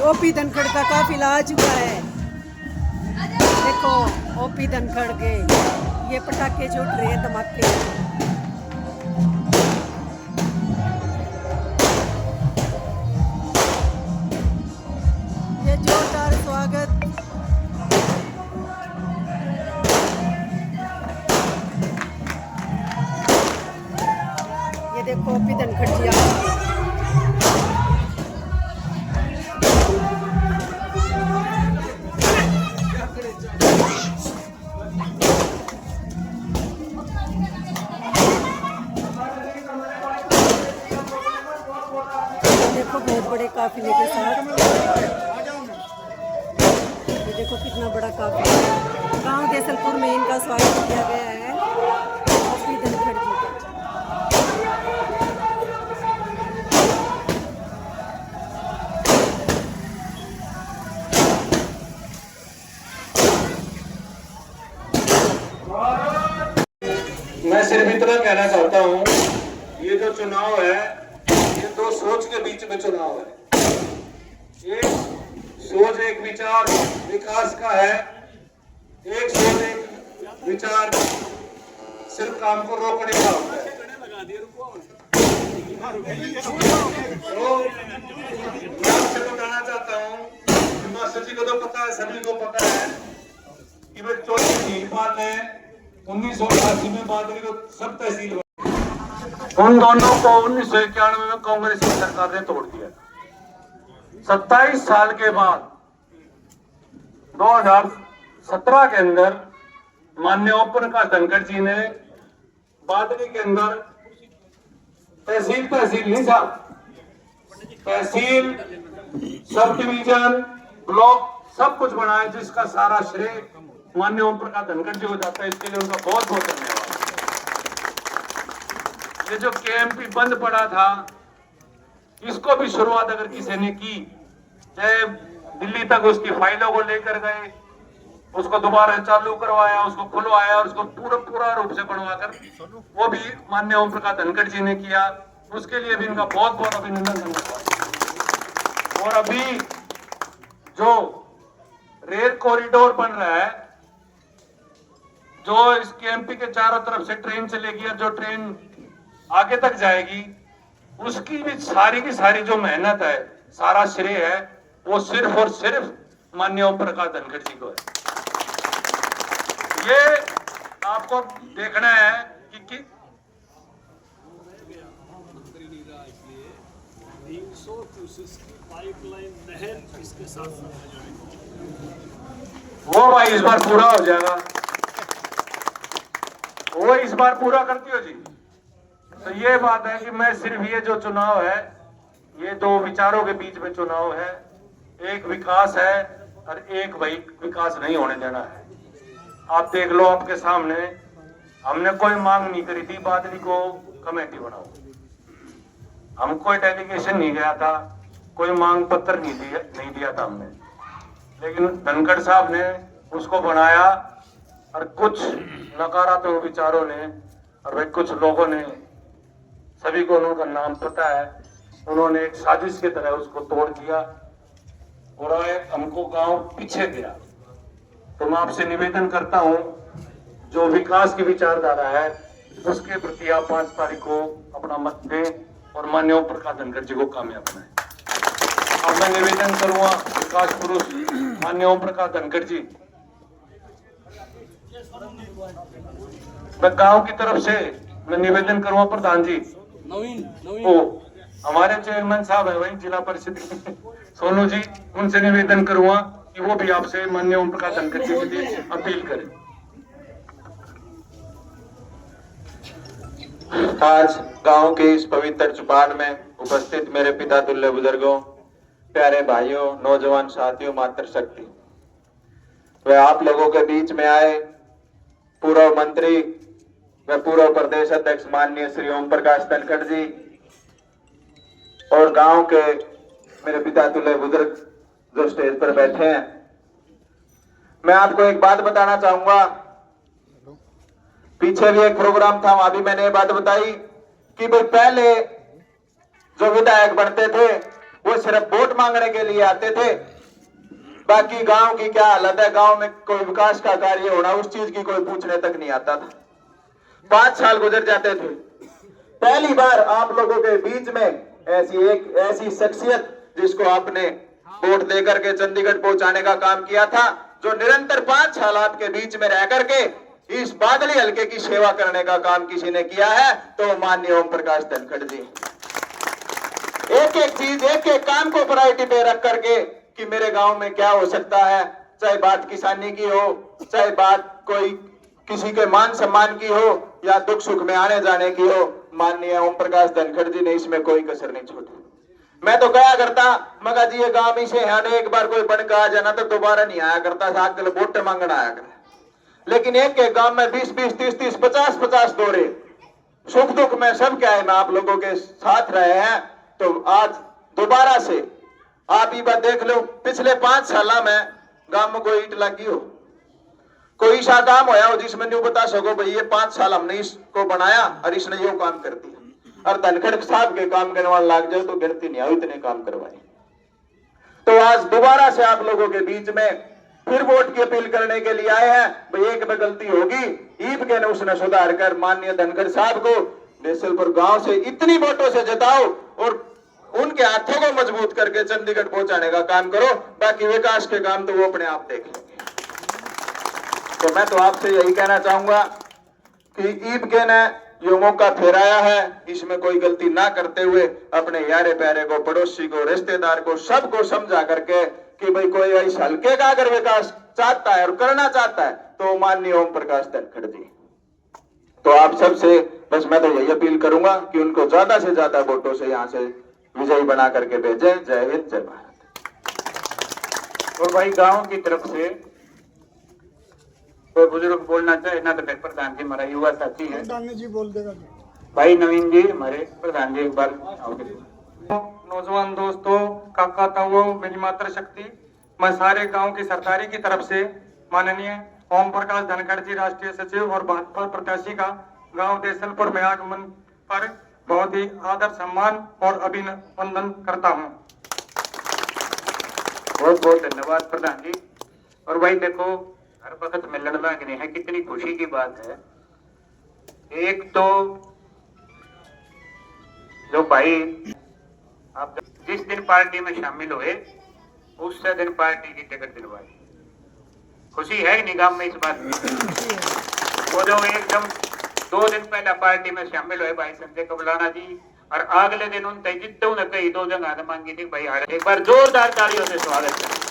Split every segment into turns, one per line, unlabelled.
OP Dhankhar का काफिला आ चुका है। देखो ओपी धनखड़ के ये पटाखे छूट रहे हैं, धमाके। ये जोरदार स्वागत। ये देखो ओपी धनखड़ जी आ गए। देखो बहुत बड़े काफिले के साथ, ये देखो कितना बड़ा काफिला। गांव देसलपुर में इनका स्वागत किया गया है ओपी धनखड़ जी का।
मैं सिर्फ इतना कहना चाहता हूँ, ये जो चुनाव है ये दो सोच के बीच में चुनाव है। एक सोच एक विचार विकास का है, एक सोच एक विचार सिर्फ काम को रोकने का होता है। तो मैं आपसे बताना चाहता हूँ, मास्टर जी को तो पता है, सभी को पता है कि भाई 24 झील पाल है 1988 में बादली को सब तहसील, उन दोनों को 1991 में कांग्रेस की सरकार ने तोड़ दिया। 27 साल के बाद 2017 के अंदर माननीय ओम प्रकाश धनखड़ जी ने बादली के अंदर तहसील नहीं था, तहसील सब डिवीजन ब्लॉक सब कुछ बनाया, जिसका सारा श्रेय माननीय ओम प्रकाश धनखड़ जी को जाता है। इसके लिए उनका बहुत बहुत धन्यवाद। ये जो केएमपी बंद पड़ा था, इसको भी शुरुआत अगर किसी ने की, चाहे दिल्ली तक उसकी फाइलों को लेकर गए, उसको दोबारा चालू करवाया, उसको खुलवाया और उसको पूरा रूप से बनवाकर वो भी माननीय ओम प्रकाश धनखड़ जी ने किया। उसके लिए भी इनका बहुत बहुत अभिनंदन धन्यवाद। और अभी जो रेल कॉरिडोर बन रहा है, जो इस केएमपी के चारों तरफ से ट्रेन चलेगी और जो ट्रेन आगे तक जाएगी, उसकी भी सारी की सारी जो मेहनत है, सारा श्रेय है वो सिर्फ और सिर्फ माननीय ओम प्रकाश धनखड़ जी को है। ये आपको देखना है कि
300 क्यूसेस की पाइपलाइन नहर इसके साथ
वो भाई इस बार पूरा हो जाएगा, वो इस बार पूरा करती हो जी। तो ये बात है कि मैं सिर्फ ये जो चुनाव है, ये दो विचारों के बीच में चुनाव है। एक विकास है और एक वही विकास नहीं होने देना है। आप देख लो, आपके सामने हमने कोई मांग नहीं करी थी बादली को कमेटी बनाओ, हम कोई डेलीगेशन नहीं गया था, कोई मांग पत्र नहीं दिया था हमने, लेकिन धनखड़ साहब ने उसको बनाया और कुछ नकारात्मक विचारों ने और भाई कुछ लोगों ने, सभी को उनका नाम पता है, उन्होंने एक साजिश की तरह उसको तोड़ दिया और हमको गांव पीछे गया। तो मैं आपसे निवेदन करता हूं, जो विकास की विचारधारा है उसके प्रति आप 5 तारीख को अपना मत दें और माननीय ओम प्रकाश धनखड़ जी को कामयाब बनाएं। अब मैं निवेदन करूंगा विकास पुरुष माननीय ओम प्रकाश धनखड़ जी, मैं गांव की तरफ से मैं निवेदन करूंगा प्रधान जी नवीन हमारे चेयरमैन साहब है वही जिला परिषद सोनू जी, उनसे निवेदन करूंगा कि वो भी आपसे माननीय ओम प्रकाश धनखड़ जी के लिए अपील करें।
आज गांव के इस पवित्र चुपान में उपस्थित मेरे पिता तुल्य बुजुर्गों, प्यारे भाइयों, नौजवान साथियों, मातृशक्ति, वे आप लोगों के बीच में आए पूर्व मंत्री व पूर्व प्रदेश अध्यक्ष माननीय श्री ओम प्रकाश धनखड़ जी और गांव के मेरे पिता तुल्य बुजुर्ग जो स्टेज पर बैठे हैं। मैं आपको एक बात बताना चाहूंगा, पीछे भी एक प्रोग्राम था, वहां भी मैंने ये बात बताई कि भाई पहले जो विधायक बनते थे वो सिर्फ वोट मांगने के लिए आते थे। बाकी गांव की क्या हालत है, गांव में कोई विकास का कार्य होना, उस चीज की कोई पूछने तक नहीं आता था। 5 साल गुजर जाते थे। पहली बार आप लोगों के बीच में ऐसी शख्सियत जिसको आपने वोट देकर के चंडीगढ़ पहुंचाने का काम किया था, जो निरंतर 5 साल आपके बीच में रह करके इस बादली हल्के की सेवा करने का काम किसी ने किया है तो माननीय ओम प्रकाश धनखड़ जी। एक एक चीज, एक एक काम को प्रायोरिटी पे रख करके कि मेरे गांव में क्या हो सकता है, चाहे बात किसानी की हो, चाहे बात कोई किसी के मान सम्मान की हो या दुख सुख में आने जाने की हो, माननीय ओम प्रकाश धनखड़ जी ने इसमें कोई कसर नहीं छोड़ी। मैं तो कहा करता मगा जी ये गांव में से एक बार कोई बन के आ जाना तो दोबारा नहीं आया करता, साथ वोट मांगना आया कर। लेकिन एक एक गांव में 20-20, 30-30, 50-50 दौरे, सुख दुख में सब क्या है मैं आप लोगों के साथ रहे हैं। तो आज दोबारा से आप ये बात देख लो, पिछले 5 साल में गांव में कोई ईंट लगी हो, कोई सा काम होया हो जिसमें नहीं बता सको भाई ये 5 साल हमने इसको बनाया और इसने यो काम कर दिया। और धनखड़ साहब के काम करवाने लग जाओ तो गिनती नहीं आओ, इतने काम करवाए। तो आज दोबारा से आप लोगों के बीच में फिर वोट की अपील करने के लिए आए हैं। भाई एक में गलती होगी, ईब के ने उसने सुधार कर माननीय धनखड़ साहब को देसलपुर गांव से इतनी वोटों से जिताओ और उनके हाथों को मजबूत करके चंडीगढ़ पहुंचाने का काम करो। बाकी विकास के काम तो वो अपने आप देख लेंगे। तो मैं तो आपसे यही कहना चाहूंगा कि ईब के ने जो मौका फेराया है, इसमें कोई गलती ना करते हुए अपने यारे प्यारे को, पड़ोसी को, रिश्तेदार को, सबको समझा करके कि भाई कोई इस हल्के का अगर विकास चाहता है और करना चाहता है तो माननीय ओम प्रकाश धनखड़ जी। तो आप सबसे बस मैं तो यही अपील करूंगा कि उनको ज्यादा से ज्यादा वोटों से यहाँ से विजयी बना करके भेजें। जय हिंद, जय भारत।
और भाई गांव की तरफ से कोई बुजुर्ग बोलना चाहे ना तो फिर प्रधान जी हमारा युवा साथी है,
जी बोल देगा
भाई नवीन जी हमारे प्रधान जी, एक बार
नौजवान दोस्तों, काका ताऊ, मेरी मातृशक्ति, मैं सारे गांव की सरदारी की तरफ से माननीय ओम प्रकाश धनखड़ जी राष्ट्रीय सचिव और भाजपा प्रत्याशी का गांव देसलपुर में आगमन पर बहुत ही आदर सम्मान और अभिनंदन करता हूं।
बहुत बहुत धन्यवाद प्रधान जी। और भाई देखो हर वक्त मिलन लग रहे हैं, कितनी खुशी की बात है। एक तो जो भाई आप जिस दिन पार्टी में शामिल हुए उससे दिन पार्टी की टिकट दिलवाई, खुशी है निगाम में इस बात में। वो जो एकदम 2 दिन पहले पार्टी में शामिल हुए भाई संजय कबलाना जी, और अगले दिन उन जितने ने कई 2 जगह मांगी थी भाई, एक बार जोरदार तालियों से स्वागत करें।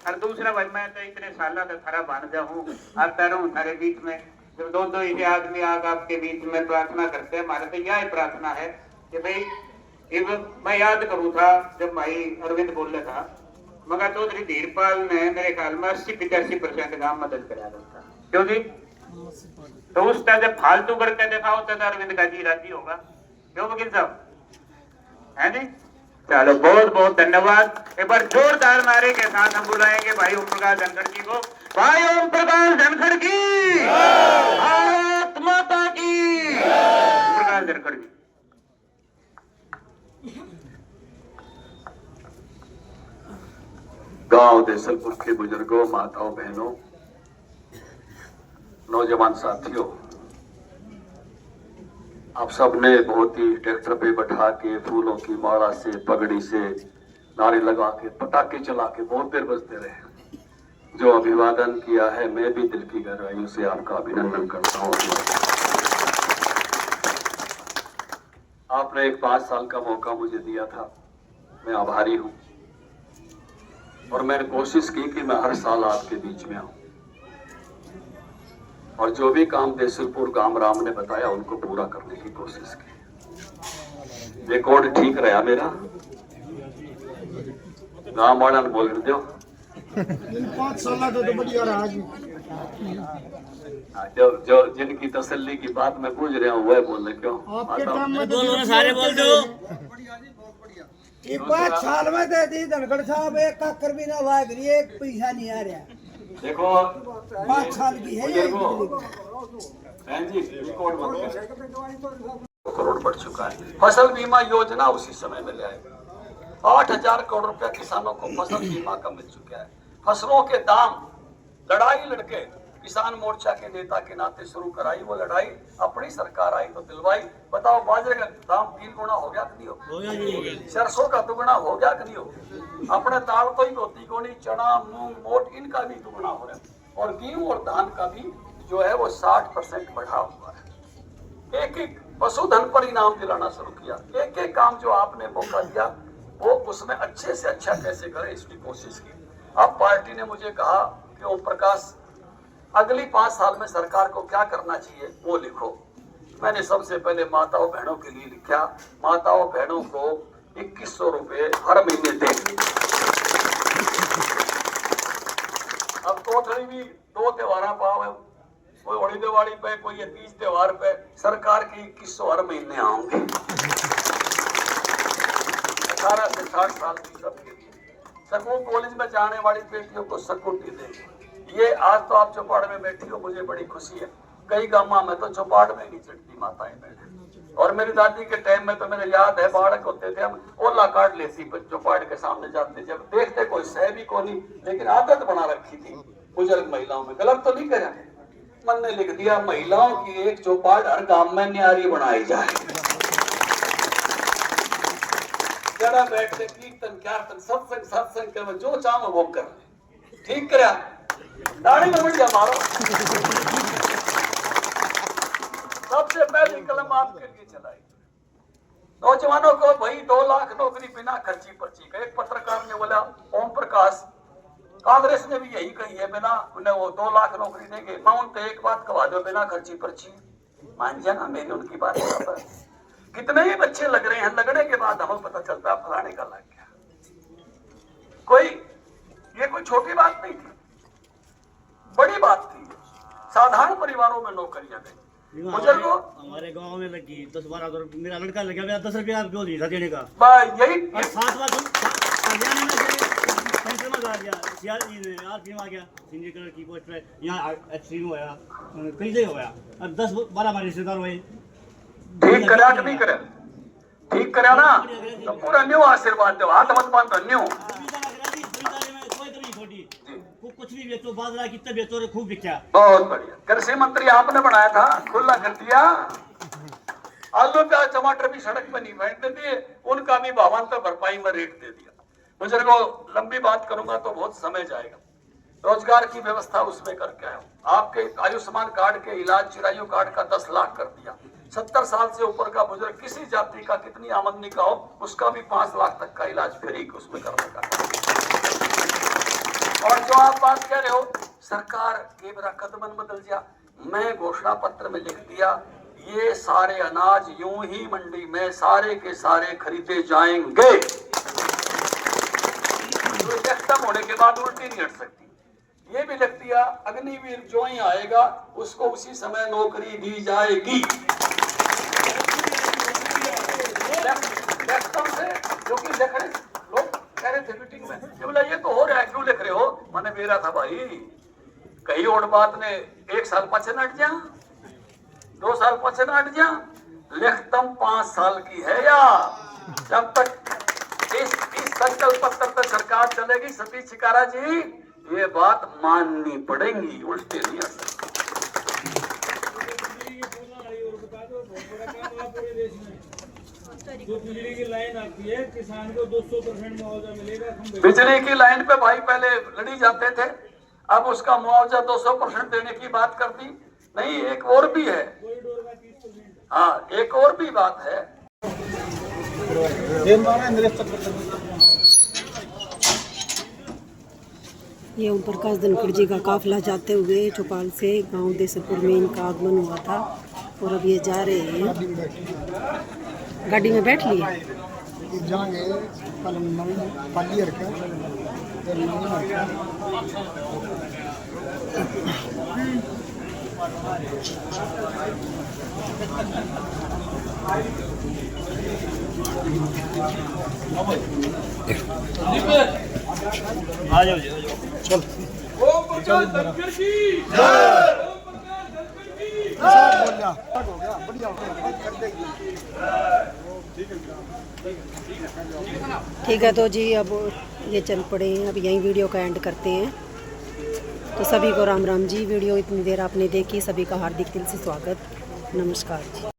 और दूसरा भाई मैं तो इतने साल का खरा बन जाऊं, आता रहूं हमारे बीच में, जब 2-2 ही आदमी आग आपके बीच में प्रार्थना करते हैं। हमारे तो यह प्रार्थना है कि भाई मैं याद करूं था जब भाई अरविंद बोले था, मगर चौधरी धीरपाल ने मेरे ख्याल में 80-85% काम मदद कराया था, क्यों जी? तो उस तरह जब फालतू करके देखा होता था अरविंद का जी राजी होगा, क्यों वकील साहब, है जी? चलो बहुत बहुत धन्यवाद। एक बार जोरदार नारे के साथ हम बुलाएंगे भाई ओम प्रकाश धनखड़ जी को। भाई ओम प्रकाश धनखड़ की, भारत माता की, ओम प्रकाश धनखड़ जी।
गांव देसलपुर के बुजुर्गों, माताओं, बहनों, नौजवान साथियों, आप सबने बहुत ही ट्रैक्टर पे बैठा के फूलों की माला से, पगड़ी से, नारे लगा के, पटाखे चला के बहुत देर बजते रहे। जो अभिवादन किया है मैं भी दिल की गहराइयों से आपका अभिनंदन करता हूँ। आपने एक 5 साल का मौका मुझे दिया था, मैं आभारी हूँ। और मैंने कोशिश की कि मैं हर साल आपके बीच में आऊं और जो भी काम देसलपुर गांव राम ने बताया उनको पूरा करने की कोशिश की। रिकॉर्ड ठीक रहा मेरा, गांव वाला ने बोल दो
5 साल तो बढ़िया रहा जी।
जो जिनकी तसल्ली की बात मैं पूछ रहा हूँ वह बोल रहे, क्यों
आपके काम में
बोलो ना, सारे बोल दो।
5 साल में दे दी धनखड़ साहब, एक काकर भी ना वाग रही, एक पैसा नहीं आ रहा।
देखो
5 साल की है ये।
बहन जी रिकॉर्ड बंद कर। करोड़ बढ़ चुका है। फसल बीमा योजना उसी समय में ले आए। 8,000 करोड़ रुपया किसानों को फसल बीमा का मिल चुका है। फसलों के दाम लड़ाई लड़के किसान मोर्चा के नेता के नाते शुरू कराई, वो लड़ाई अपनी सरकार आई तो दिलवाई। बताओ बाजरे का दाम 3 गुना हो गया कि नहीं हो? सरसों का दुगना हो गया कि नहीं हो? अपने दाल तो ही होती कोनी, चना मूंग मोट इनका भी दुगना हो रहा है, और गेहूं और धान का भी जो है वो 60% बढ़ा हुआ है। एक एक पशुधन पर इनाम दिलाना शुरू किया। एक एक काम जो आपने मौका दिया वो उसमें अच्छे से अच्छा कैसे करें इसकी कोशिश की। अब पार्टी ने मुझे कहा कि ओम प्रकाश अगली 5 साल में सरकार को क्या करना चाहिए वो लिखो। मैंने सबसे पहले माताओं बहनों के लिए लिखा, माताओं बहनों को 2100 रुपए हर महीने दें। अब टोटली भी 2 त्योहार पाव है, कोई होली दिवाली पे, कोई ये 30 त्योहार पे सरकार की 2100 हर महीने आऊंगे। 18 से 60 साल की सबके लिए। स्कूल कॉलेज में जाने वाली बेटियों को स्कूटी देंगे। ये आज तो आप चौपाड़ में बैठी हो, मुझे बड़ी खुशी है। कई गांव में तो चौपाड़ में नहीं चढ़ती माताएं बहनें। और मेरी दादी के टाइम में तो मेरे याद है, बालक होते थे हम ओला कार्ड लेती चौपाड़ के सामने जाते, जब देखते कोई सह भी को नहीं, लेकिन आदत बना रखी थी बुजुर्ग महिलाओं में। गलत तो नहीं करा, मन ने लिख दिया महिलाओं की एक चौपाड़ हर गांव में न्यारी बनाई जाए। जरा बैठ के कीर्तन कीर्तन सत्संग कर, जो चाहो वो कर। ठीक करा, दाढ़ी में बढ़िया मारो। सबसे पहली कलम आपके लिए चलाई। नौजवानों को भाई 2 लाख नौकरी बिना खर्ची पर्ची का। एक पत्रकार ने बोला ओम प्रकाश कांग्रेस ने भी यही कही है, बिना उन्हें वो 2 लाख नौकरी देंगे। मैं उनसे एक बात कहा दो, बिना खर्ची पर्ची मान जाना मेरी उनकी बात पर। कितने ही बच्चे लग रहे हैं, लगने के बाद हमें पता चलता है फलाने का लग गया। ये कोई छोटी बात नहीं थी, बड़ी बात थी। साधारण परिवारों में नौकरियां गई। बुजुर्गों
हमारे गांव में लगी 10-12 रुपए, मेरा लड़का लगा, मेरा 10 रुपया क्यों नहीं था देने का?
यही
7 लाख हरियाणा में आ गया, सीआरपी में आरपीएम आ गया, सिंधी कलर की पोस्ट पे यहाँ एक्सट्रीम होया, कई जगह होया। अब 10-12 हमारे रिश्तेदार हुए।
ठीक करा कि नहीं करा? ठीक करा ना तो पूरा न्यू आशीर्वाद दो, हाथ मत बांधो न्यू।
कुछ भी बेचो, बाजरा कितना बेचो रे, खूब बिका।
बहुत बढ़िया। कृषि मंत्री आपने बनाया था, खुला कर दिया। आलू प्याज टमाटर भी सड़क पे नहीं बैठने दिए, उनका भी भावांतर भरपाई में रेट दे दिया। बुजुर्गों लंबी बात करूंगा तो बहुत समय जाएगा। रोजगार की व्यवस्था उसमें करके आया। आपके आयुष्मान कार्ड के इलाज चिरायु कार्ड का 10 लाख कर दिया। 70 साल से ऊपर का बुजुर्ग किसी जाति का कितनी आमदनी का हो उसका भी 5 लाख तक का इलाज फ्री उसमें करने का। और जो आप बात कह रहे हो सरकार के मेरा कदमन बदल गया, मैं घोषणा पत्र में लिख दिया ये सारे अनाज यूं ही मंडी में सारे के सारे खरीदे जाएंगे। तो खत्म होने के बाद उल्टी नहीं हट सकती। ये भी लिख दिया अग्निवीर जो ही आएगा उसको उसी समय नौकरी दी जाएगी। से जो कि लिख रहे लोग कह रहे थे मीटिंग में, बोला ये तो हो रहा है क्यों लिख रहे हो? मैंने मेरा था भाई कहीं और बात ने 1 साल पीछे न हट जा, 2 साल पीछे न हट जा, लिखतम 5 साल की है या जब तक इस संकल्प पत्र पर सरकार चलेगी। सतीश चिकारा जी ये बात माननी पड़ेगी, उल्टे नहीं आ सकती।
जो बिजली की लाइन आती है किसान को 200% मुआवजा मिलेगा।
बिजली की लाइन पे भाई पहले लड़ी जाते थे, अब उसका मुआवजा 200% देने की बात कर दी। नहीं एक और भी है, हाँ एक और भी बात है।
ये ओम प्रकाश धनखड़ जी का काफिला जाते हुए चौपाल से गांव देसरपुर में इनका आगमन हुआ था और अब ये जा रहे हैं। गाड़ी में बैठ लिए
जाएंगे पाली
आ जाओ चल।
ओम प्रकाश धनखड़ की जय। ओम प्रकाश धनखड़ की
साथ बोल जा हो गया बढ़िया हो गया कर देगी।
ठीक है तो जी अब ये चल पड़े हैं, अब यहीं वीडियो का एंड करते हैं। तो सभी को राम राम जी। वीडियो इतनी देर आपने देखी, सभी का हार्दिक दिल से स्वागत, नमस्कार जी।